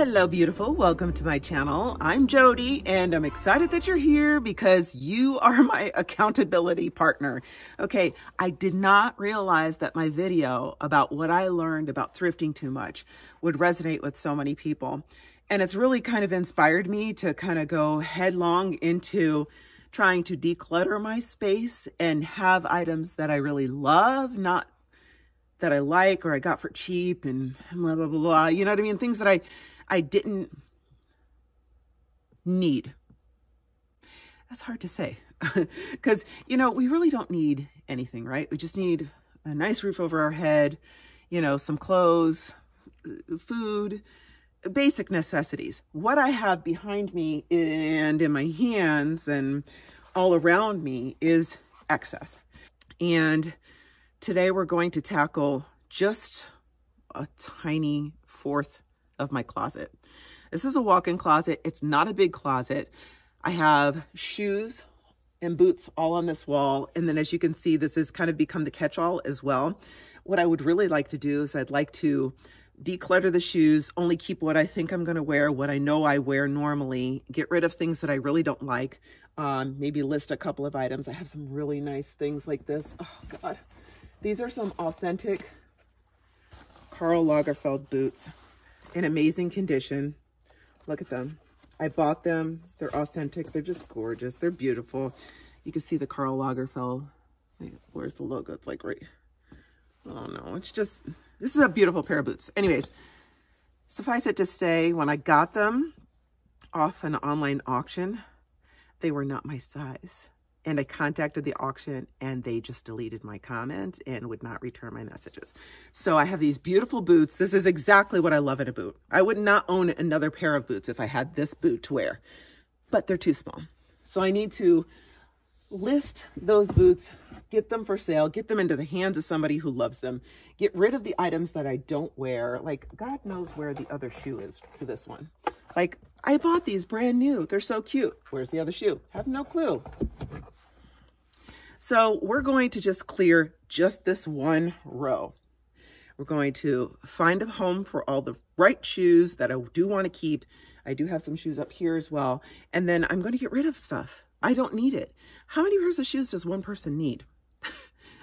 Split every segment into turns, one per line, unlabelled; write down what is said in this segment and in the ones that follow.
Hello, beautiful. Welcome to my channel. I'm JoDee, and I'm excited that you're here because you are my accountability partner. Okay, I did not realize that my video about what I learned about thrifting too much would resonate with so many people. And it's really kind of inspired me to kind of go headlong into trying to declutter my space and have items that I really love, not that I like or I got for cheap and blah, blah, blah, blah. You know what I mean? Things that I didn't need. That's hard to say because, you know, we really don't need anything, right? We just need a nice roof over our head, you know, some clothes, food, basic necessities. What I have behind me and in my hands and all around me is excess. And today we're going to tackle just a tiny fourth of my closet. This is a walk-in closet. It's not a big closet. I have shoes and boots all on this wall. And then as you can see, this has kind of become the catch-all as well. What I would really like to do is I'd like to declutter the shoes, only keep what I think I'm going to wear, what I know I wear normally, get rid of things that I really don't like, maybe list a couple of items. I have some really nice things like this. Oh God. These are some authentic Karl Lagerfeld boots in amazing condition. Look at them. I bought them. They're authentic. They're just gorgeous. They're beautiful. You can see the Karl Lagerfeld. Where's the logo? It's like right. Oh no, it's just, this is a beautiful pair of boots. Anyways, suffice it to say, when I got them off an online auction, they were not my size. And I contacted the auction and they just deleted my comment and would not return my messages. So I have these beautiful boots. This is exactly what I love in a boot. I would not own another pair of boots if I had this boot to wear, but they're too small. So I need to list those boots, get them for sale, get them into the hands of somebody who loves them, get rid of the items that I don't wear. Like God knows where the other shoe is to this one. Like I bought these brand new. They're so cute. Where's the other shoe? Have no clue. So we're going to just clear just this one row. We're going to find a home for all the right shoes that I do want to keep. I do have some shoes up here as well. And then I'm going to get rid of stuff. I don't need it. How many pairs of shoes does one person need?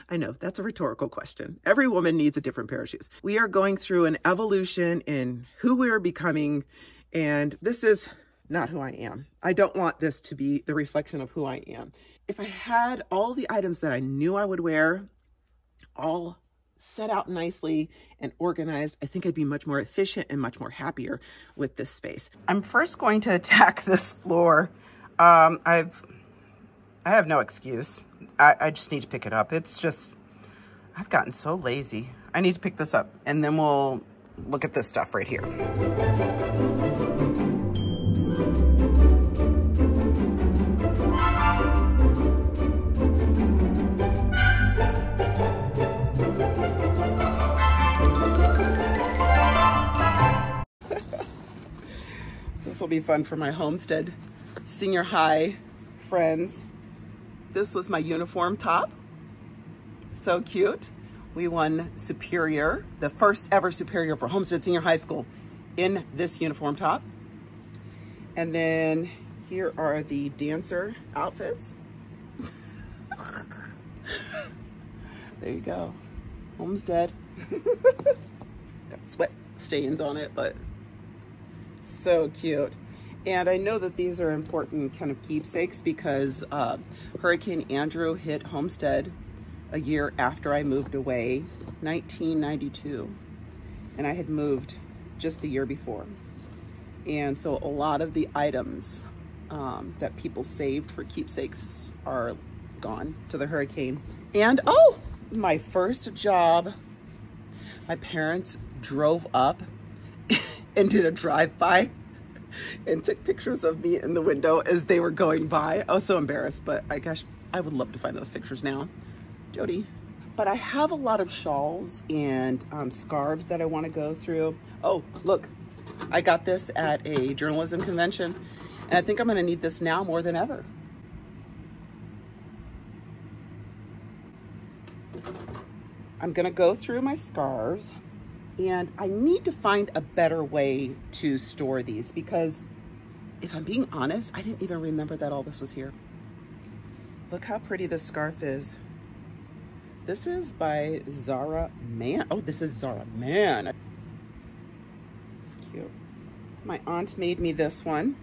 I know that's a rhetorical question. Every woman needs a different pair of shoes. We are going through an evolution in who we are becoming. And this is not who I am. I don't want this to be the reflection of who I am. If I had all the items that I knew I would wear all set out nicely and organized, I think I'd be much more efficient and much more happier with this space. I'm first going to attack this floor. I have no excuse. I just need to pick it up. It's just, I've gotten so lazy. I need to pick this up and then we'll look at this stuff right here. This will be fun for my Homestead senior high friends. This was my uniform top. So cute. We won Superior, the first ever Superior for Homestead Senior High School in this uniform top. And then here are the dancer outfits. There you go. Homestead. Got sweat stains on it, but so cute. And I know that these are important kind of keepsakes because Hurricane Andrew hit Homestead a year after I moved away, 1992. And I had moved just the year before. And so a lot of the items that people saved for keepsakes are gone to the hurricane. And oh, my first job, my parents drove up and did a drive-by and took pictures of me in the window as they were going by. I was so embarrassed, but I gosh, I would love to find those pictures now. JoDee. But I have a lot of shawls and scarves that I want to go through. Oh, look, I got this at a journalism convention, and I think I'm going to need this now more than ever. I'm going to go through my scarves And I need to find a better way to store these because if I'm being honest, I didn't even remember that all this was here. Look how pretty this scarf is. This is by Zara Man. Oh, this is Zara Man. It's cute. My aunt made me this one.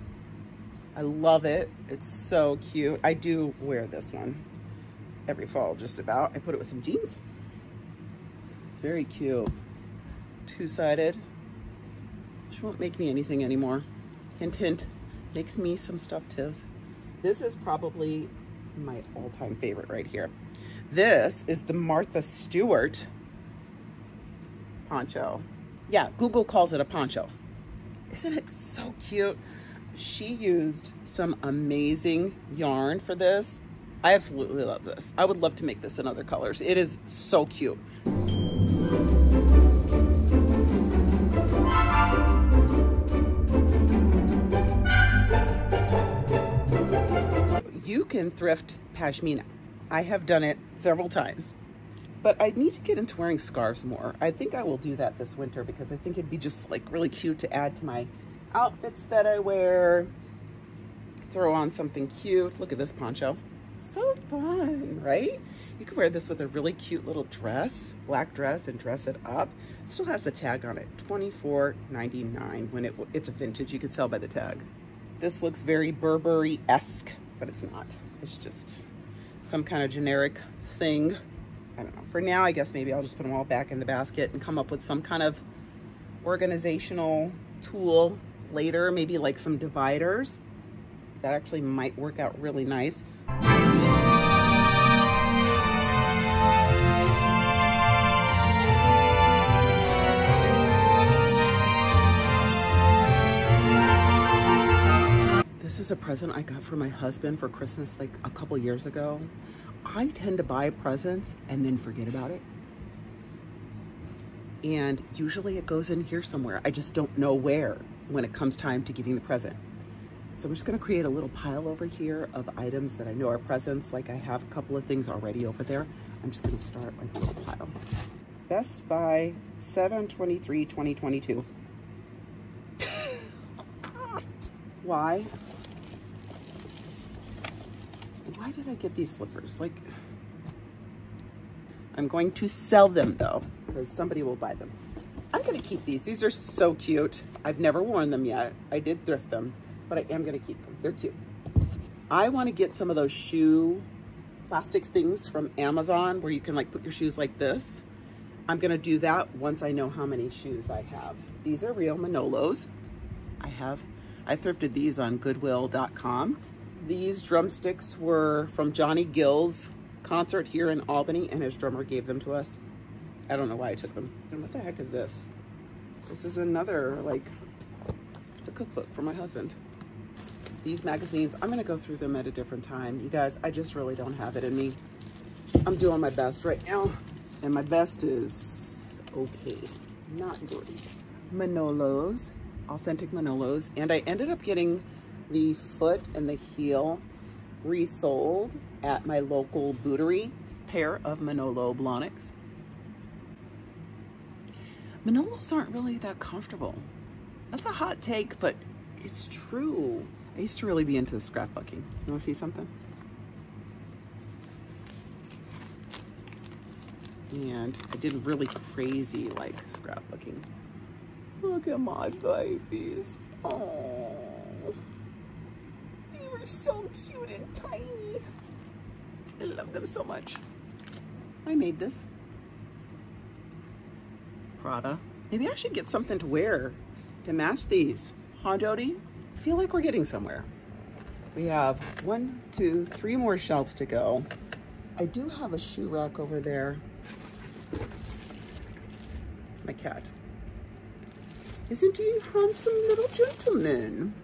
I love it. It's so cute. I do wear this one every fall, just about. I put it with some jeans. Very cute. Two-sided. She won't make me anything anymore. Hint, hint. Makes me some stuffed tiz. This is probably my all-time favorite right here. This is the Martha Stewart poncho. Yeah, Google calls it a poncho. Isn't it so cute? She used some amazing yarn for this. I absolutely love this. I would love to make this in other colors. It is so cute. You can thrift pashmina. I have done it several times, but I need to get into wearing scarves more. I think I will do that this winter because I think it'd be just like really cute to add to my outfits that I wear. Throw on something cute. Look at this poncho. So fun, right? You could wear this with a really cute little dress, black dress, and dress it up. It still has the tag on it, $24.99. When it's a vintage, you could tell by the tag. This looks very Burberry-esque, but it's not. It's just some kind of generic thing. I don't know. For now, I guess maybe I'll just put them all back in the basket and come up with some kind of organizational tool later, maybe like some dividers. That actually might work out really nice. This is a present I got for my husband for Christmas like a couple years ago. I tend to buy presents and then forget about it. And usually it goes in here somewhere. I just don't know where when it comes time to giving the present. So I'm just gonna create a little pile over here of items that I know are presents. Like I have a couple of things already over there. I'm just gonna start like a little pile. Best Buy 7/23/2022. Why did I get these slippers? Like, I'm going to sell them though, because somebody will buy them. I'm gonna keep these. These are so cute. I've never worn them yet. I did thrift them, but I am gonna keep them. They're cute. I wanna get some of those shoe plastic things from Amazon where you can like put your shoes like this. I'm gonna do that once I know how many shoes I have. These are real Manolos. I thrifted these on goodwill.com. These drumsticks were from Johnny Gill's concert here in Albany, and his drummer gave them to us. I don't know why I took them. And what the heck is this? This is another, like, it's a cookbook for my husband. These magazines, I'm gonna go through them at a different time. You guys, I just really don't have it in me. I'm doing my best right now, and my best is okay, not good. Manolos, authentic Manolos, and I ended up getting the foot and the heel resold at my local bootery. Pair of Manolo Blahniks. Manolos aren't really that comfortable. That's a hot take, but it's true. I used to really be into scrapbooking. You wanna see something? And I did really crazy like scrapbooking. Look at my babies. Oh. They were so cute and tiny. I love them so much. I made this. Prada. Maybe I should get something to wear to match these. Huh, JoDee? I feel like we're getting somewhere. We have 1, 2, 3 more shelves to go. I do have a shoe rack over there. My cat. Isn't he a handsome little gentleman?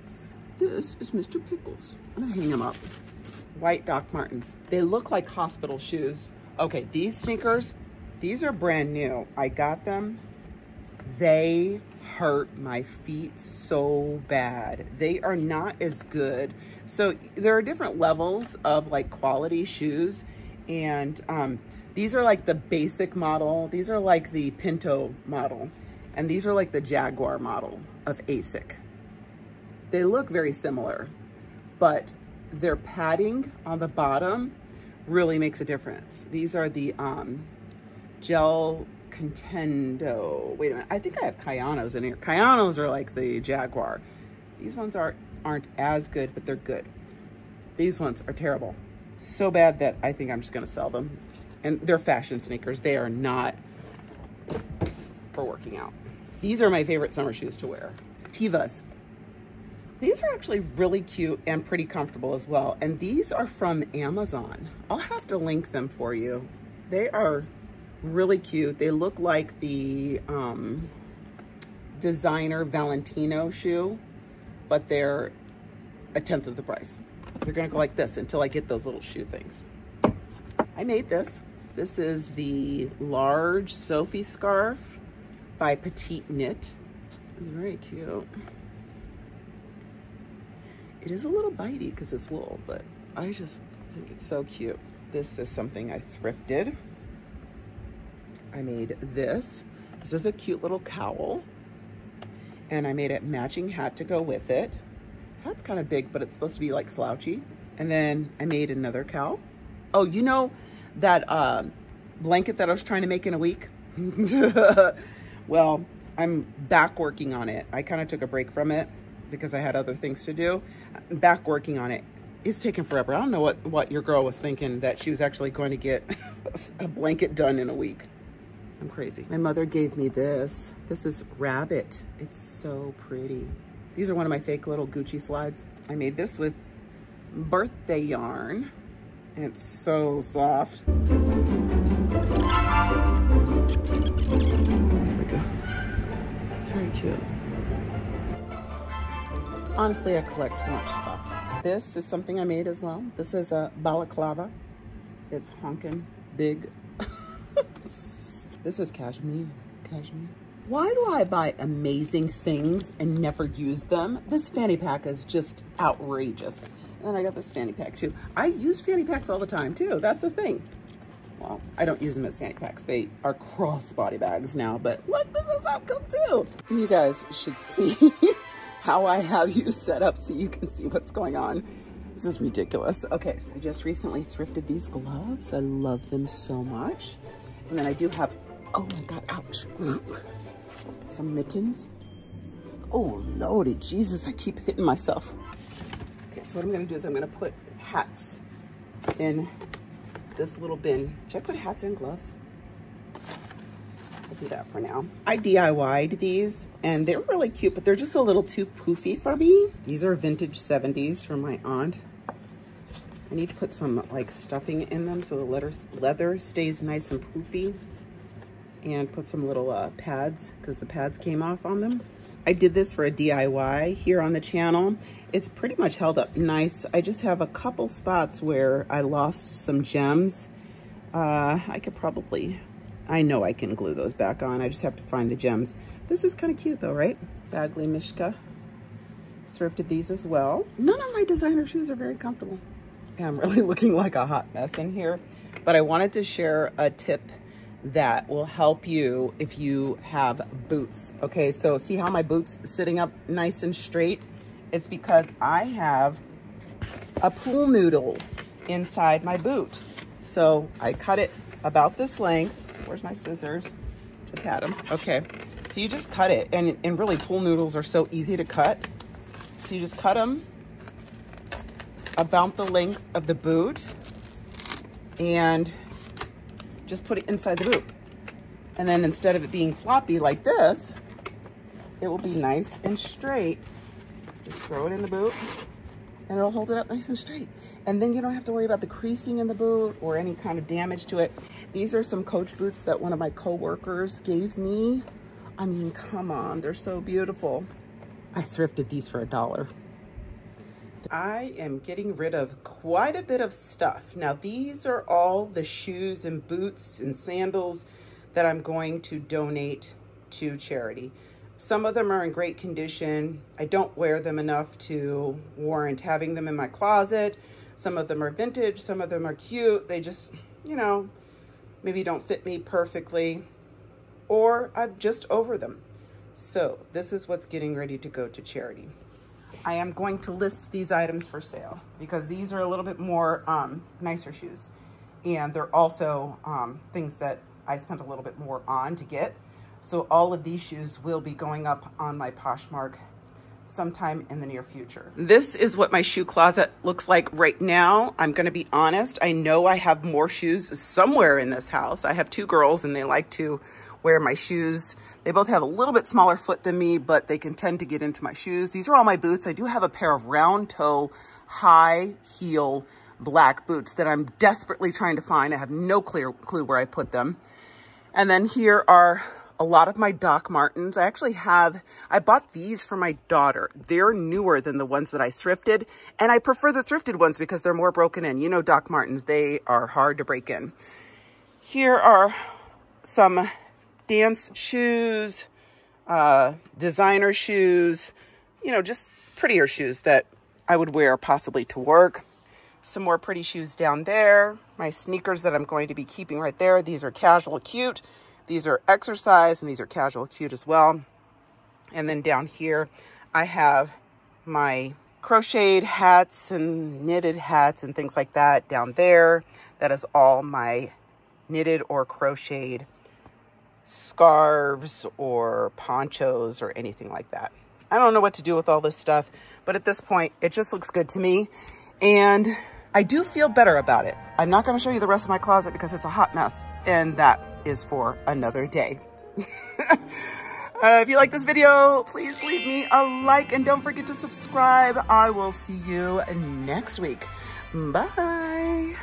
This is Mr. Pickles. I'm gonna hang him up. White Doc Martens. They look like hospital shoes. Okay, these sneakers, these are brand new. I got them. They hurt my feet so bad. They are not as good. So there are different levels of like quality shoes, and these are like the basic model. These are like the Pinto model. And these are like the Jaguar model of ASIC. They look very similar, but their padding on the bottom really makes a difference. These are the Gel Contendo. Wait a minute, I think I have Kayanos in here. Kayanos are like the Jaguar. These ones aren't as good, but they're good. These ones are terrible. So bad that I think I'm just gonna sell them. And they're fashion sneakers. They are not for working out. These are my favorite summer shoes to wear. Tevas. These are actually really cute and pretty comfortable as well. And these are from Amazon. I'll have to link them for you. They are really cute. They look like the designer Valentino shoe, but they're a tenth of the price. They're gonna go like this until I get those little shoe things. I made this. This is the large Sophie scarf by Petite Knit. It's very cute. It is a little bitey because it's wool, but I just think it's so cute. This is something I thrifted. I made this. This is a cute little cowl. And I made a matching hat to go with it. Hat's kind of big, but it's supposed to be like slouchy. And then I made another cowl. Oh, you know that blanket that I was trying to make in a week? Well, I'm back working on it. I kind of took a break from it because I had other things to do. I'm back working on it. It's taken forever. I don't know what your girl was thinking, that she was actually going to get a blanket done in a week. I'm crazy. My mother gave me this. This is Rabbit. It's so pretty. These are one of my fake little Gucci slides. I made this with birthday yarn, and it's so soft. There we go. It's very cute. Honestly, I collect too much stuff. This is something I made as well. This is a balaclava. It's honkin' big. This is cashmere. Cashmere. Why do I buy amazing things and never use them? This fanny pack is just outrageous. And then I got this fanny pack too. I use fanny packs all the time too. That's the thing. Well, I don't use them as fanny packs. They are crossbody bags now, but look, this is so cool too. You guys should see how I have you set up so you can see what's going on. This is ridiculous. Okay, so I just recently thrifted these gloves. I love them so much. And then I do have, oh my God, ouch. Some mittens. Oh, Lordy Jesus, I keep hitting myself. Okay, so what I'm gonna do is I'm gonna put hats in this little bin. Should I put hats and gloves? I'll do that for now. I DIY'd these and they're really cute, but they're just a little too poofy for me. These are vintage 70s from my aunt. I need to put some like stuffing in them so the leather stays nice and poofy. And put some little pads because the pads came off on them. I did this for a DIY here on the channel. It's pretty much held up nice. I just have a couple spots where I lost some gems. I could probably, I know I can glue those back on. I just have to find the gems. This is kind of cute though, right? Bagley Mishka. Thrifted these as well. None of my designer shoes are very comfortable. I'm really looking like a hot mess in here, but I wanted to share a tip that will help you if you have boots. Okay, so see how my boot's sitting up nice and straight? It's because I have a pool noodle inside my boot. So I cut it about this length. Where's my scissors? Just had them. Okay, so you just cut it, and really pool noodles are so easy to cut. So you just cut them about the length of the boot and just put it inside the boot. And then instead of it being floppy like this, it will be nice and straight. Just throw it in the boot and it'll hold it up nice and straight. And then you don't have to worry about the creasing in the boot or any kind of damage to it. These are some Coach boots that one of my co-workers gave me. I mean, come on, they're so beautiful. I thrifted these for $1. I am getting rid of quite a bit of stuff. Now, these are all the shoes and boots and sandals that I'm going to donate to charity. Some of them are in great condition. I don't wear them enough to warrant having them in my closet. Some of them are vintage, some of them are cute. They just, you know, maybe don't fit me perfectly, or I'm just over them. So this is what's getting ready to go to charity. I am going to list these items for sale because these are a little bit more nicer shoes. And they're also things that I spent a little bit more on to get. So all of these shoes will be going up on my Poshmark sometime in the near future. This is what my shoe closet looks like right now. I'm going to be honest. I know I have more shoes somewhere in this house. I have two girls and they like to wear my shoes. They both have a little bit smaller foot than me, but they can tend to get into my shoes. These are all my boots. I do have a pair of round toe, high heel black boots that I'm desperately trying to find. I have no clue where I put them. And then here are a lot of my Doc Martens. I bought these for my daughter. They're newer than the ones that I thrifted, and I prefer the thrifted ones because they're more broken in. You know, Doc Martens, they are hard to break in. Here are some dance shoes, designer shoes, you know, just prettier shoes that I would wear possibly to work. Some more pretty shoes down there. My sneakers that I'm going to be keeping right there. These are casual cute. These are exercise and these are casual cute as well. And then down here, I have my crocheted hats and knitted hats and things like that down there. That is all my knitted or crocheted scarves or ponchos or anything like that. I don't know what to do with all this stuff, but at this point, it just looks good to me. And I do feel better about it. I'm not going to show you the rest of my closet because it's a hot mess, and that is for another day. If you like this video, please leave me a like and don't forget to subscribe. I will see you next week. Bye.